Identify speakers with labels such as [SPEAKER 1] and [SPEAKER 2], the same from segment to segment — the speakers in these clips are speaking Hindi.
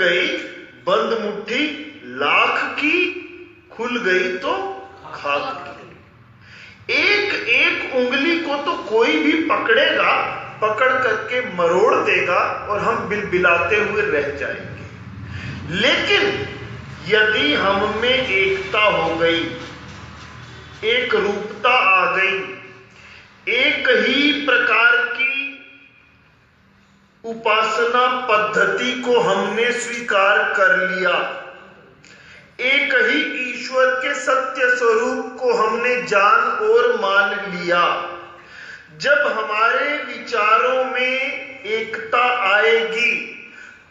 [SPEAKER 1] गई बंद मुट्ठी लाख की, खुल गई तो खाक की। एक एक उंगली को तो कोई भी पकड़ेगा, पकड़ करके मरोड़ देगा और हम बिलबिलाते हुए रह जाएंगे। लेकिन यदि हम में एकता हो गई, एक रूपता आ गई, एक ही प्रकार की उपासना पद्धति को हमने स्वीकार कर लिया, एक ही ईश्वर के सत्य स्वरूप को हमने जान और मान लिया, जब हमारे विचारों में एकता आएगी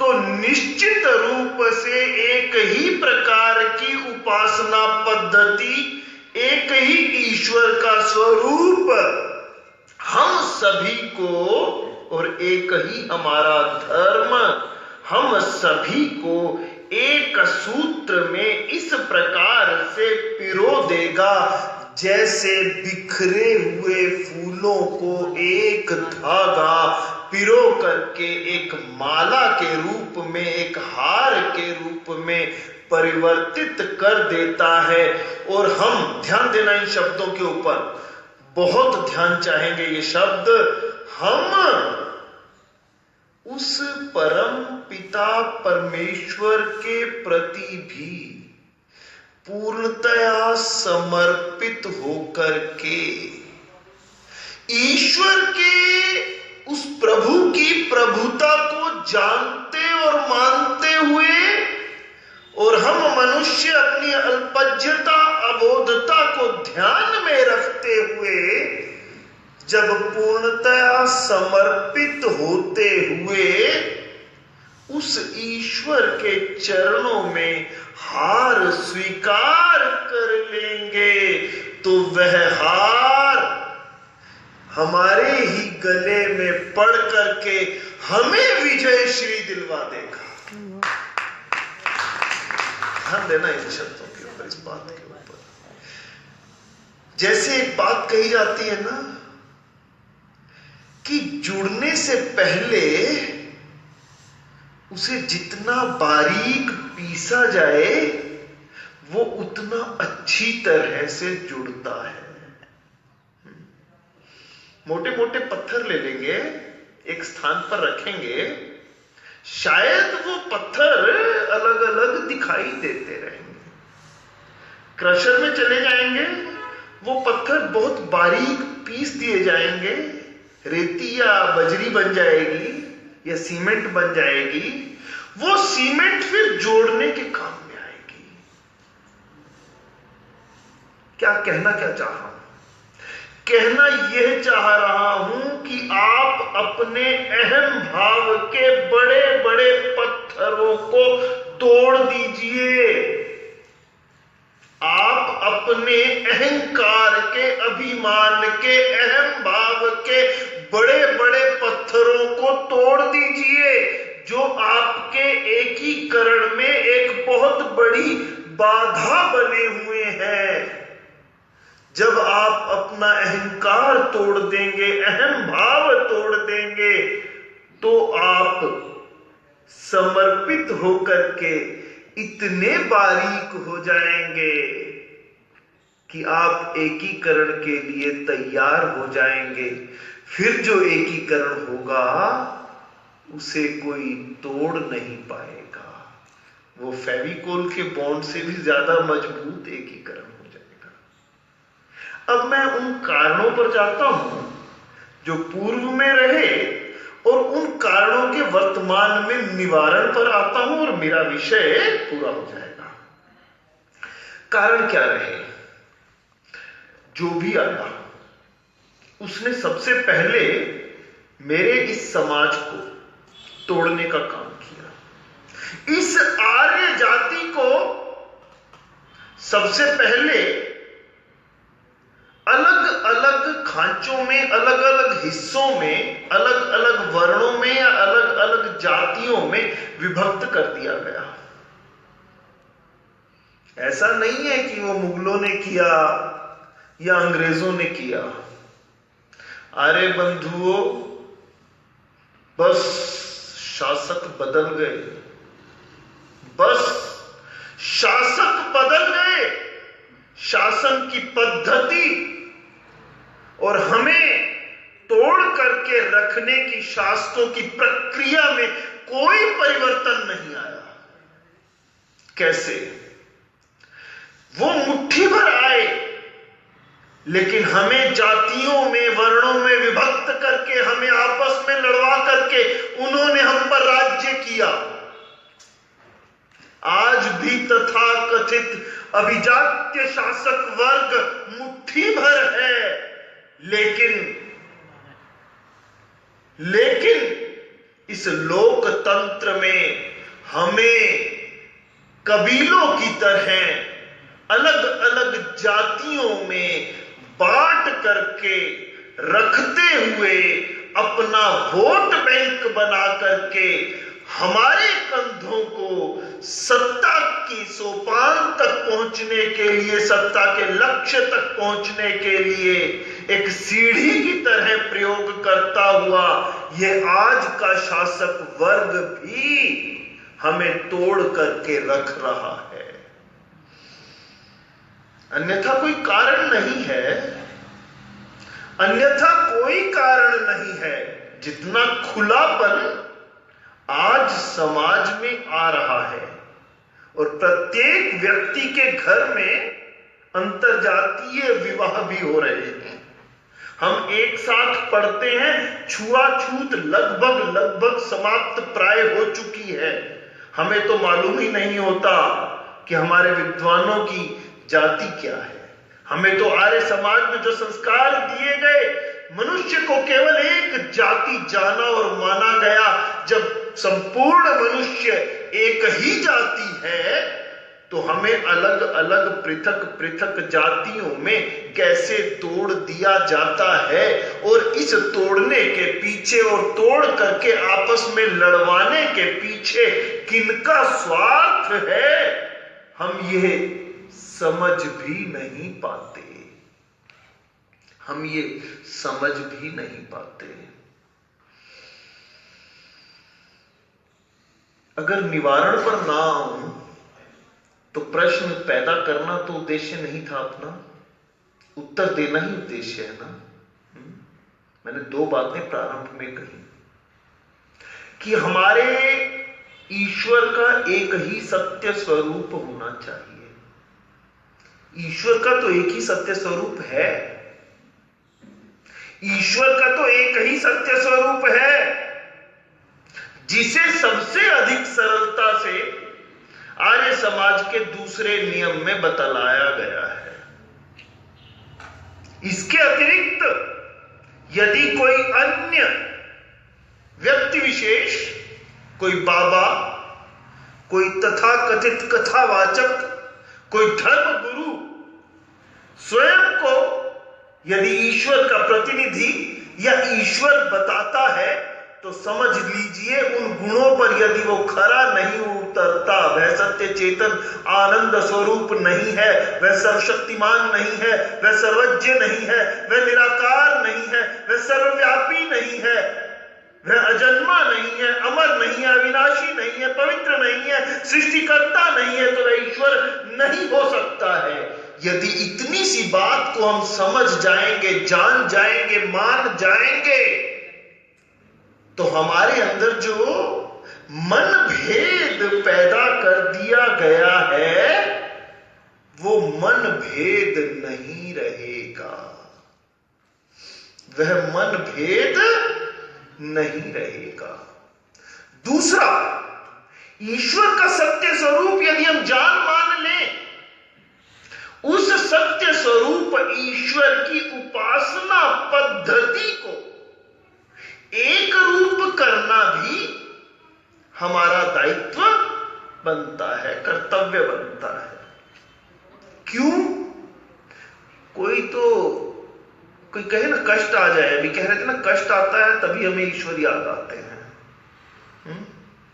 [SPEAKER 1] तो निश्चित रूप से एक ही प्रकार की उपासना पद्धति, एक ही ईश्वर का स्वरूप हम सभी को, और एक ही हमारा धर्म हम सभी को एक सूत्र में इस प्रकार से पिरो देगा, जैसे बिखरे हुए फूलों को एक धागा पिरो करके एक माला के रूप में, एक हार के रूप में परिवर्तित कर देता है। और हम ध्यान देना इन शब्दों के ऊपर, बहुत ध्यान चाहेंगे ये शब्द। हम उस परम पिता परमेश्वर के प्रति भी पूर्णतया समर्पित होकर के ईश्वर के उस प्रभु की प्रभुता को जानते और मानते हुए, और हम मनुष्य अपनी अल्पज्यता अबोधता को ध्यान में रखते हुए जब पूर्णतया समर्पित होते हुए उस ईश्वर के चरणों में हार स्वीकार कर लेंगे, तो वह हार हमारे ही गले में पड़ करके हमें विजय श्री दिलवा देगा। ध्यान देना इन शब्दों के ऊपर, इस बात के ऊपर। जैसे एक बात कही जाती है ना कि जुड़ने से पहले उसे जितना बारीक पीसा जाए वो उतना अच्छी तरह से जुड़ता है। मोटे मोटे पत्थर ले लेंगे, एक स्थान पर रखेंगे, शायद वो पत्थर अलग अलग दिखाई देते रहेंगे। क्रशर में चले जाएंगे, वो पत्थर बहुत बारीक पीस दिए जाएंगे, रेती या बजरी बन जाएगी या सीमेंट बन जाएगी। वो सीमेंट फिर जोड़ने के काम में आएगी। क्या कहना क्या चाह रहा हूं? कहना यह चाह रहा हूं कि आप अपने अहम भाव के बड़े बड़े पत्थरों को तोड़ दीजिए। आप अपने अहंकार के, अभिमान के, अहम भाव के बड़े बड़े पत्थरों को तोड़ दीजिए, जो आपके एकीकरण में एक बहुत बड़ी बाधा बने हुए हैं। जब आप अपना अहंकार तोड़ देंगे, अहम भाव तोड़ देंगे, तो आप समर्पित होकर के इतने बारीक हो जाएंगे कि आप एकीकरण के लिए तैयार हो जाएंगे। फिर जो एकीकरण होगा उसे कोई तोड़ नहीं पाएगा। वो फेविकोल के बॉन्ड से भी ज्यादा मजबूत एकीकरण हो जाएगा। अब मैं उन कारणों पर जाता हूं जो पूर्व में रहे और उन कारणों के वर्तमान में निवारण पर आता हूं और मेरा विषय पूरा हो जाएगा। कारण क्या रहे? जो भी आया उसने सबसे पहले मेरे इस समाज को तोड़ने का काम किया। इस आर्य जाति को सबसे पहले अलग अलग खांचों में, अलग अलग हिस्सों में, अलग अलग वर्णों में या अलग अलग जातियों में विभक्त कर दिया गया। ऐसा नहीं है कि वो मुगलों ने किया या अंग्रेजों ने किया। अरे बंधुओं, बस शासक बदल गए, शासक बदल गए, शासन की पद्धति, और हमें तोड़ करके रखने की शास्त्रों की प्रक्रिया में कोई परिवर्तन नहीं आया। कैसे? वो मुट्ठी भर आए, लेकिन हमें जातियों में, वर्णों में विभक्त करके, हमें आपस में लड़वा करके उन्होंने हम पर राज्य किया। आज भी तथाकथित अभिजात्य शासक वर्ग मुट्ठी भर है, लेकिन इस लोकतंत्र में हमें कबीलों की तरह अलग अलग जातियों में बांट करके रखते हुए अपना वोट बैंक बना करके हमारे कंधों को सत्ता की सोपान तक पहुंचने के लिए, सत्ता के लक्ष्य तक पहुंचने के लिए एक सीढ़ी की तरह प्रयोग करता हुआ यह आज का शासक वर्ग भी हमें तोड़ करके रख रहा है। अन्यथा कोई कारण नहीं है, अन्यथा कोई कारण नहीं है। जितना खुलापन आज समाज में आ रहा है और प्रत्येक व्यक्ति के घर में अंतरजातीय विवाह भी हो रहे हैं। हम एक साथ पढ़ते हैं, छुआछूत लगभग समाप्त प्राय हो चुकी है। हमें तो मालूम ही नहीं होता कि हमारे विद्वानों की जाति क्या है। हमें तो आर्य समाज में जो संस्कार दिए गए, मनुष्य को केवल एक जाति जाना और माना गया। जब संपूर्ण मनुष्य एक ही जाति है, तो हमें अलग अलग पृथक पृथक जातियों में कैसे तोड़ दिया जाता है। और इस तोड़ने के पीछे और तोड़ करके आपस में लड़वाने के पीछे किनका स्वार्थ है, हम ये समझ भी नहीं पाते। हम ये समझ भी नहीं पाते। अगर निवारण पर ना आऊं तो प्रश्न पैदा करना तो उद्देश्य नहीं था अपना, उत्तर देना ही उद्देश्य है ना। मैंने दो बातें प्रारंभ में कही कि हमारे ईश्वर का एक ही सत्य स्वरूप होना चाहिए। ईश्वर का तो एक ही सत्य स्वरूप है, ईश्वर का तो एक ही सत्य स्वरूप है जिसे सबसे अधिक सरलता से आर्य समाज के दूसरे नियम में बतलाया गया है। इसके अतिरिक्त यदि कोई अन्य व्यक्ति विशेष, कोई बाबा, कोई तथाकथित कथावाचक, कोई धर्म गुरु स्वयं को यदि ईश्वर का प्रतिनिधि या ईश्वर बताता है, तो समझ लीजिए उन गुणों पर यदि वो खरा नहीं उतरता, वह सत्य चेतन आनंद स्वरूप नहीं है, वह सर्वशक्तिमान नहीं है, वह सर्वज्ञ नहीं है, वह निराकार नहीं है, वह सर्वव्यापी नहीं है, वह अजन्मा नहीं है, अमर नहीं है, अविनाशी नहीं है, पवित्र नहीं है, सृष्टिकर्ता नहीं है, तो वह ईश्वर नहीं हो सकता है। यदि इतनी सी बात को हम समझ जाएंगे, जान जाएंगे, मान जाएंगे, तो हमारे अंदर जो मन भेद पैदा कर दिया गया है, वो मन भेद नहीं रहेगा, वह मन भेद नहीं रहेगा। दूसरा, ईश्वर का सत्य स्वरूप यदि हम जान मान लें, उस सत्य स्वरूप ईश्वर की उपासना पद्धति को एक रूप करना भी हमारा दायित्व बनता है, कर्तव्य बनता है। क्यों? कोई कहे ना कष्ट आ जाए, अभी कह रहे थे ना कष्ट आता है तभी हमें ईश्वर याद आते हैं।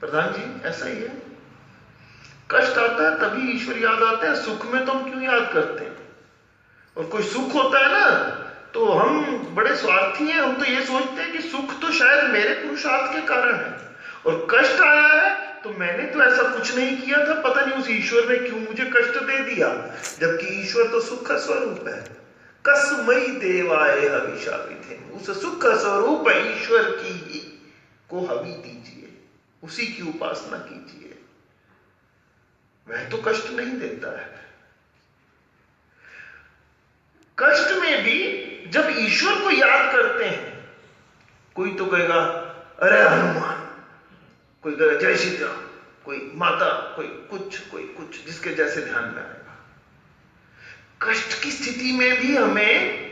[SPEAKER 1] प्रधान जी ऐसा ही है, कष्ट आता है तभी ईश्वर याद आते हैं, सुख में तो हम क्यों याद करते हैं? और कोई सुख होता है ना तो हम बड़े स्वार्थी हैं, हम तो ये सोचते हैं कि सुख तो शायद मेरे पुरुषार्थ के कारण है, और कष्ट आया है तो मैंने तो ऐसा कुछ नहीं किया था, पता नहीं उस ईश्वर ने क्यों मुझे कष्ट दे दिया, जबकि ईश्वर तो सुख स्वरूप है। कसमई देवाय हविषा विधे, उस सुख स्वरूप ईश्वर की ही को हवि दीजिए, उसी की उपासना कीजिए, वह तो कष्ट नहीं देता है। कष्ट में भी जब ईश्वर को याद करते हैं, कोई तो कहेगा अरे हनुमान, कोई कहेगा जय श्री राम, कोई माता, कोई कुछ जिसके जैसे ध्यान में आएगा। कष्ट की स्थिति में भी हमें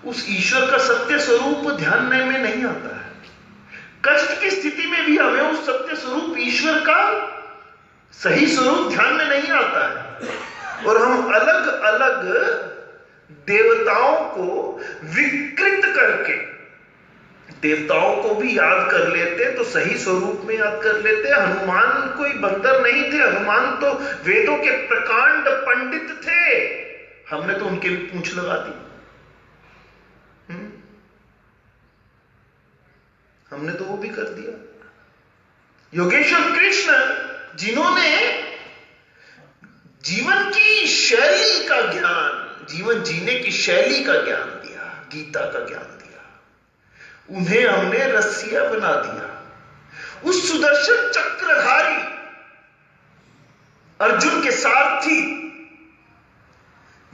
[SPEAKER 1] उस ईश्वर का सत्य स्वरूप ध्यान में नहीं आता है। कष्ट की स्थिति में भी हमें उस सत्य स्वरूप ईश्वर का सही स्वरूप ध्यान में नहीं आता है, और हम अलग अलग देवताओं को विकृत करके देवताओं को भी याद कर लेते, तो सही स्वरूप में याद कर लेते। हनुमान कोई बंदर नहीं थे, हनुमान तो वेदों के प्रकांड पंडित थे, हमने तो उनके लिए पूंछ लगा दी। हमने तो वो भी कर दिया। योगेश्वर कृष्ण जिन्होंने जीवन की शैली का ज्ञान, जीवन जीने की शैली का ज्ञान दिया, गीता का ज्ञान दिया, उन्हें हमने रस्सिया बना दिया। उस सुदर्शन चक्रधारी अर्जुन के सारथी,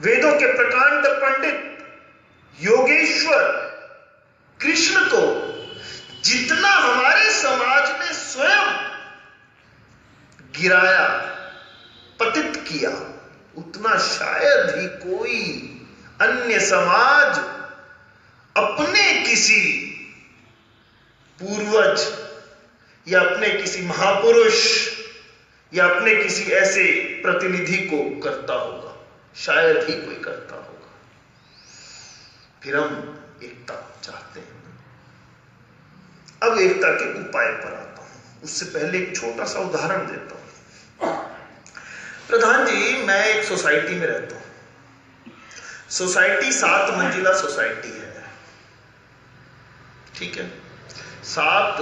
[SPEAKER 1] वेदों के प्रकांड पंडित योगेश्वर कृष्ण को जितना हमारे समाज ने स्वयं गिराया, पतित किया, उतना शायद ही कोई अन्य समाज अपने किसी पूर्वज या अपने किसी महापुरुष या अपने किसी ऐसे प्रतिनिधि को करता होगा, शायद ही कोई करता होगा। फिर हम एकता चाहते हैं। अब एकता के उपाय पर आता हूं, उससे पहले एक छोटा सा उदाहरण देता हूं। प्रधान जी, मैं एक सोसाइटी में रहता हूं। सोसाइटी 7 मंजिला सोसाइटी है, ठीक है। 7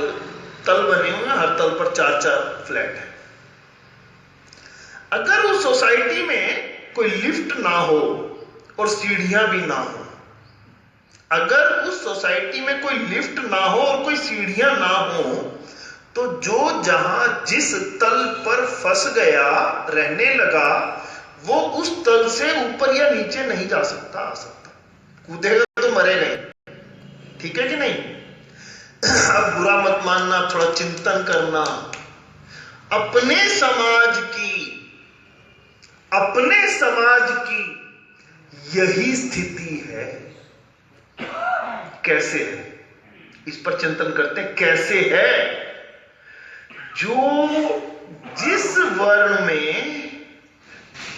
[SPEAKER 1] तल बने हुए हैं, हर तल पर 4-4 फ्लैट है। अगर उस सोसाइटी में कोई लिफ्ट ना हो और सीढ़ियां भी ना हो, अगर उस सोसाइटी में कोई लिफ्ट ना हो और कोई सीढ़ियां ना हो, तो जो जहां जिस तल पर फंस गया, रहने लगा, वो उस तल से ऊपर या नीचे नहीं जा सकता, आ सकता। कूदेगा तो मरेगा ही, ठीक है कि नहीं। अब बुरा मत मानना, थोड़ा चिंतन करना। अपने समाज की यही स्थिति है। कैसे है, इस पर चिंतन करते हैं। कैसे है? जो जिस वर्ण में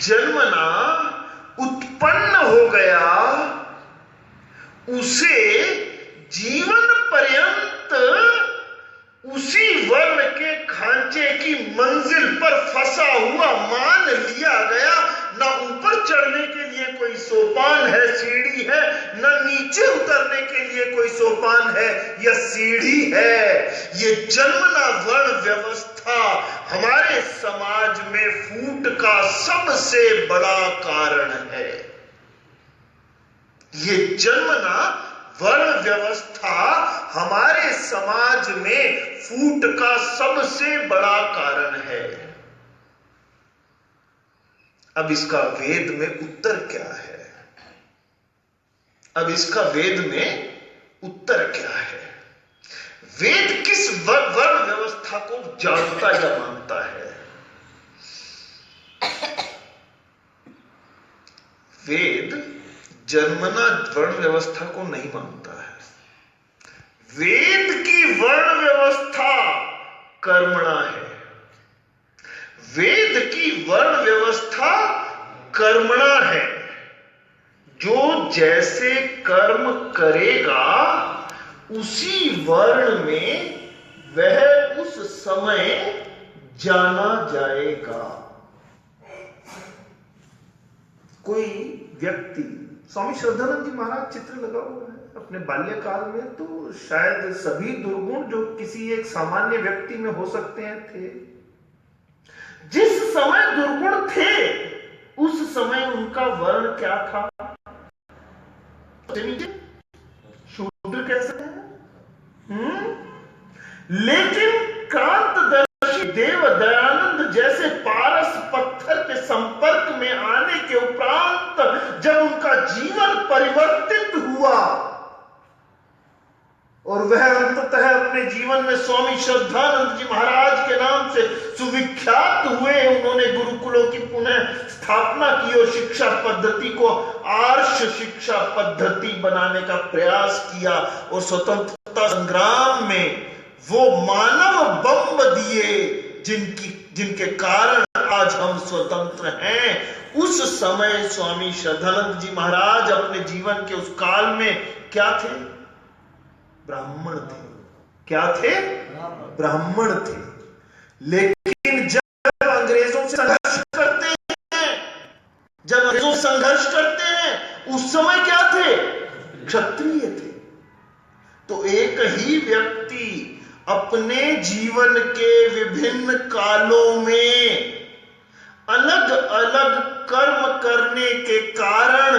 [SPEAKER 1] जन्मना उत्पन्न हो गया, उसे जीवन पर्यंत उसी वर्ण के खांचे की मंजिल पर फंसा हुआ मान लिया गया। ना ऊपर चढ़ने के लिए कोई सोपान है, सीढ़ी है, न नीचे उतरने के लिए कोई सोपान है या सीढ़ी है। ये जन्मना वर्ण व्यवस्था हमारे समाज में फूट का सबसे बड़ा कारण है। ये जन्मना वर्ण व्यवस्था हमारे समाज में फूट का सबसे बड़ा कारण है। अब इसका वेद में उत्तर क्या है? वेद किस वर्ण व्यवस्था को जानता या मानता है? वेद जन्मना वर्ण व्यवस्था को नहीं मानता है। वेद की वर्ण व्यवस्था कर्मणा है। वेद की वर्ण व्यवस्था कर्मणा है। जो जैसे कर्म करेगा, उसी वर्ण में वह उस समय जाना जाएगा। कोई व्यक्ति, स्वामी श्रद्धानंद जी महाराज चित्र लगा हुआ है अपने बाल्यकाल में, तो शायद सभी दुर्गुण जो किसी एक सामान्य व्यक्ति में हो सकते हैं थे। जिस समय दुर्गुण थे उस समय उनका वर्ण क्या था? शूद्र कैसे है? लेकिन क्रांतदर्शी देव दयानंद जैसे पारस पत्थर के संपर्क में आने के उपरांत जब उनका जीवन परिवर्तित हुआ और वह अंततः अपने जीवन में स्वामी श्रद्धानंद जी महाराज के नाम से सुविख्यात हुए, उन्होंने गुरुकुलों की पुनः स्थापना की और शिक्षा पद्धति को आर्ष शिक्षा पद्धति बनाने का प्रयास किया और स्वतंत्रता संग्राम में वो मानव बम दिए जिनके कारण आज हम स्वतंत्र हैं। उस समय स्वामी श्रद्धानंद जी महाराज अपने जीवन के उस काल में क्या थे? ब्राह्मण थे। क्या थे? ब्राह्मण थे। लेकिन जब अंग्रेजों से संघर्ष करते हैं उस समय क्या थे? क्षत्रिय थे। तो एक ही व्यक्ति अपने जीवन के विभिन्न कालों में अलग अलग कर्म करने के कारण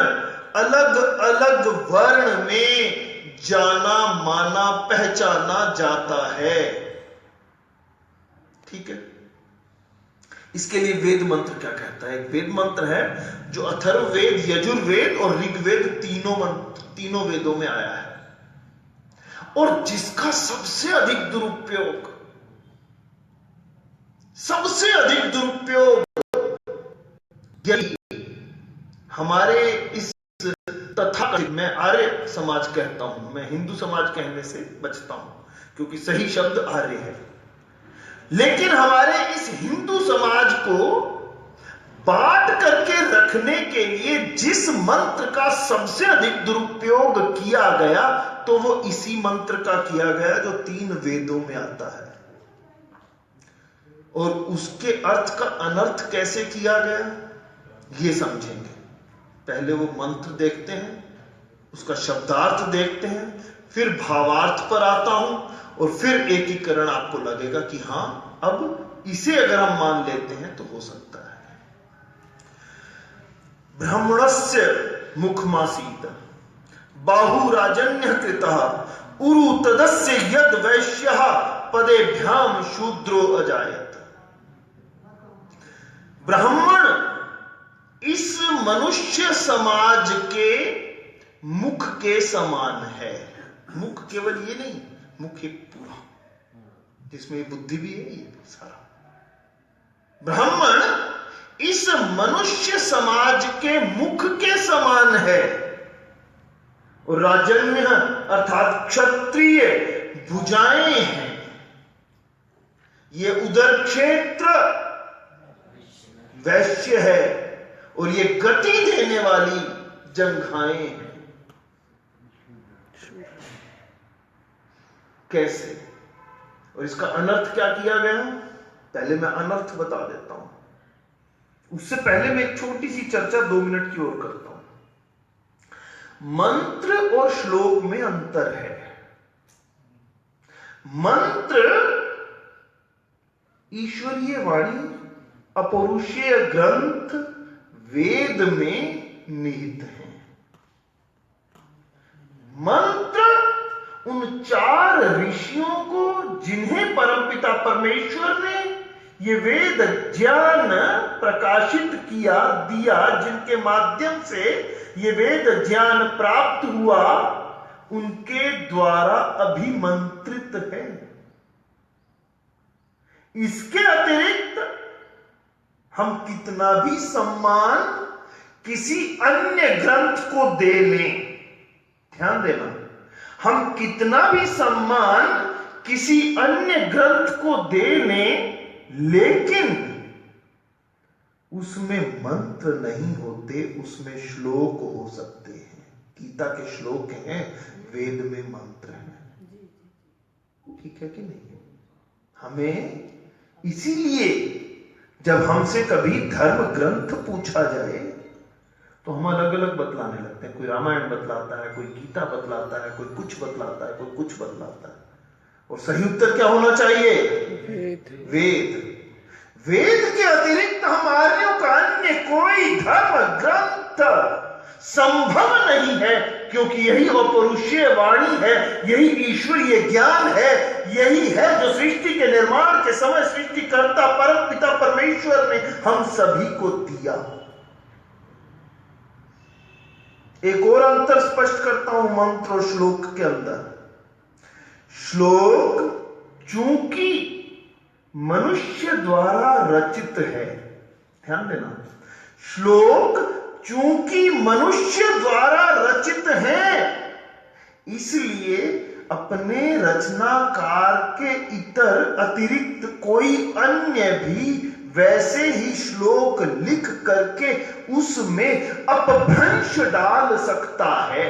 [SPEAKER 1] अलग अलग वर्ण में जाना माना पहचाना जाता है। ठीक है, इसके लिए वेद मंत्र क्या कहता है? एक वेद मंत्र है जो अथर्ववेद, यजुर्वेद और ऋग्वेद तीनों वेदों में आया है और जिसका सबसे अधिक दुरुपयोग हमारे इस तथाकथित, मैं आर्य समाज कहता हूं, मैं हिंदू समाज कहने से बचता हूं क्योंकि सही शब्द आर्य है, लेकिन हमारे इस हिंदू समाज को बांट करके रखने के लिए जिस मंत्र का सबसे अधिक दुरुपयोग किया गया तो वो इसी मंत्र का किया गया जो 3 वेदों में आता है। और उसके अर्थ का अनर्थ कैसे किया गया ये समझेंगे। पहले वो मंत्र देखते हैं, उसका शब्दार्थ देखते हैं, फिर भावार्थ पर आता हूं और फिर एकीकरण आपको लगेगा कि हां अब इसे अगर हम मान लेते हैं तो हो सकता है। ब्राह्मणस्य मुखमासीत बाहुराजन्य कृतः उरु तदस्य यद वैश्यः पदेभ्याम शूद्रो अजायत। ब्राह्मण इस मनुष्य समाज के मुख के समान है। मुख केवल ये नहीं, मुख एक पूरा जिसमें बुद्धि भी है, ये सारा। ब्राह्मण इस मनुष्य समाज के मुख के समान है और राजन्य अर्थात क्षत्रिय भुजाएं हैं। ये उदर क्षेत्र वैश्य है और ये गति देने वाली जंघाएं हैं। कैसे और इसका अनर्थ क्या किया गया? पहले मैं अनर्थ बता देता हूं, उससे पहले मैं एक छोटी सी चर्चा 2 मिनट की ओर करता हूं। मंत्र और श्लोक में अंतर है। मंत्र ईश्वरीय वाणी अपौरुषीय ग्रंथ वेद में निहित है। मंत्र उन 4 ऋषियों को जिन्हें परमपिता परमेश्वर ने ये वेद ज्ञान प्रकाशित दिया, जिनके माध्यम से ये वेद ज्ञान प्राप्त हुआ, उनके द्वारा अभिमंत्रित है। इसके अतिरिक्त हम कितना भी सम्मान किसी अन्य ग्रंथ को दे लें, ध्यान देना, हम कितना भी सम्मान किसी अन्य ग्रंथ को दे लें, लेकिन उसमें मंत्र नहीं होते, उसमें श्लोक हो सकते हैं। गीता के श्लोक हैं, वेद में मंत्र हैं। ठीक है कि नहीं? हमें इसीलिए जब हमसे कभी धर्म ग्रंथ पूछा जाए तो हम अलग अलग बतलाने लगते हैं। कोई रामायण बतलाता है, कोई गीता बतलाता है, कोई कुछ बतलाता है, कोई कुछ बतलाता है। और सही उत्तर क्या होना चाहिए? वेद। वेद के अतिरिक्त हम आर्यों का अन्य कोई धर्म ग्रंथ संभव नहीं है, क्योंकि यही अपौरुषीय वाणी है, यही ईश्वरीय ज्ञान है, यही है जो सृष्टि के निर्माण के समय सृष्टिकर्ता परम पिता परमेश्वर ने हम सभी को दिया। एक और अंतर स्पष्ट करता हूं मंत्र और श्लोक के अंदर। श्लोक चूंकि मनुष्य द्वारा रचित है, ध्यान देना, श्लोक चूंकि मनुष्य द्वारा रचित है, इसलिए अपने रचनाकार के इतर अतिरिक्त कोई अन्य भी वैसे ही श्लोक लिख करके उसमें अपभ्रंश डाल सकता है।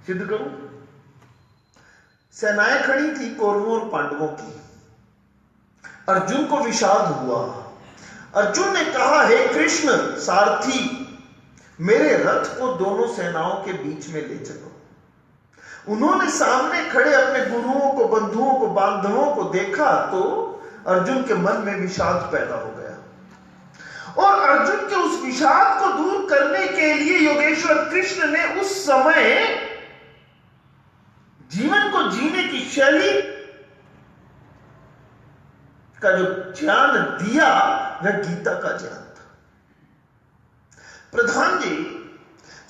[SPEAKER 1] सिद्ध करूं? सेनाएं खड़ी थी कौरवों और पांडवों की। अर्जुन को विषाद हुआ। अर्जुन ने कहा, हे कृष्ण सारथी, मेरे रथ को दोनों सेनाओं के बीच में ले चलो। उन्होंने सामने खड़े अपने गुरुओं को, बंधुओं को, बांधवों को देखा तो अर्जुन के मन में विषाद पैदा हो गया। और अर्जुन के उस विषाद को दूर करने के लिए योगेश्वर कृष्ण ने उस समय जीवन को जीने की शैली का जो ज्ञान दिया वह गीता का ज्ञान था। प्रधान जी,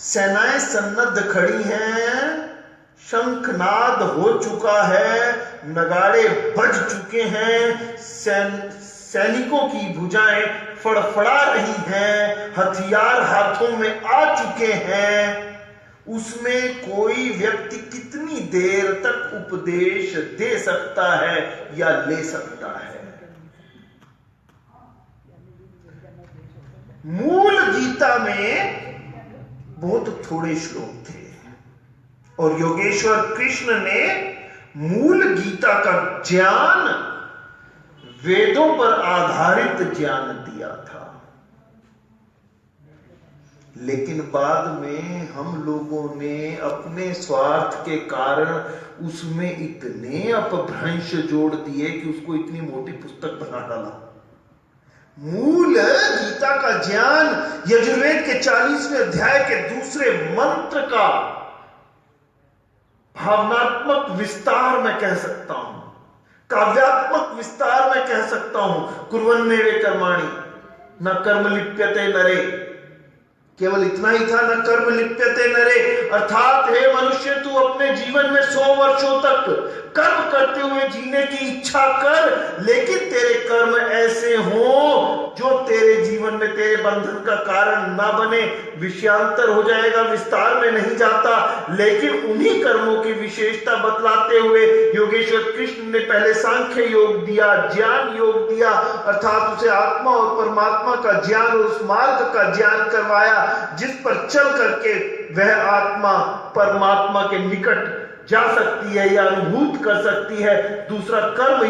[SPEAKER 1] सेनाएं सन्नद्ध खड़ी हैं, शंखनाद हो चुका है, नगाड़े बज चुके हैं, सैनिकों की भुजाएं फड़फड़ा रही हैं, हथियार हाथों में आ चुके हैं। उसमें कोई व्यक्ति कितनी देर तक उपदेश दे सकता है या ले सकता है? मूल गीता में बहुत थोड़े श्लोक थे और योगेश्वर कृष्ण ने मूल गीता का ज्ञान वेदों पर आधारित ज्ञान दिया था। लेकिन बाद में हम लोगों ने अपने स्वार्थ के कारण उसमें इतने अपभ्रंश जोड़ दिए कि उसको इतनी मोटी पुस्तक बना डाला। मूल गीता का ज्ञान यजुर्वेद के 40वें अध्याय के दूसरे मंत्र का भावनात्मक विस्तार मैं कह सकता हूं, काव्यात्मक विस्तार मैं कह सकता हूं। कुर्वन्नेवे कर्माणि न कर्म लिप्यते नरे, केवल इतना ही था, न कर्म लिप्यते नरे, अर्थात हे मनुष्य तू अपने जीवन में 100 वर्षों तक कर्म करते हुए जीने की इच्छा कर, लेकिन तेरे कर्म ऐसे हो जो तेरे जीवन में तेरे बंधन का कारण ना बने। विषयांतर हो जाएगा, विस्तार में नहीं जाता, लेकिन उन्हीं कर्मों की विशेषता बतलाते हुए योगेश्वर कृष्ण ने पहले सांख्य योग दिया, ज्ञान योग दिया, अर्थात उसे आत्मा और परमात्मा का ज्ञान और उस मार्ग का ज्ञान करवाया जिस पर चल करके वह आत्मा परमात्मा के निकट जा सकती है या अनुभूत कर सकती है। दूसरा कर्म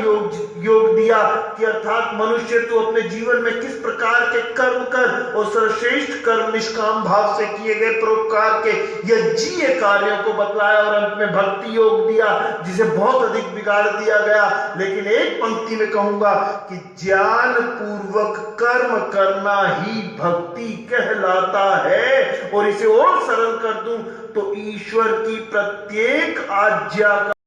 [SPEAKER 1] योग दिया कि अर्थात मनुष्य तो अपने जीवन में किस प्रकार के कर्म कर और सर्वश्रेष्ठ कर्म निष्काम भाव से किए गए परोपकार के यज्ञीय कार्यों को बतलाया। और अंत में भक्ति योग दिया जिसे बहुत अधिक बिगाड़ दिया गया। लेकिन एक पंक्ति में कहूंगा कि ज्ञान पूर्वक कर्म करना ही भक्ति कहलाता है। और इसे और सरल कर दूं तो ईश्वर की प्रत्येक आज्ञा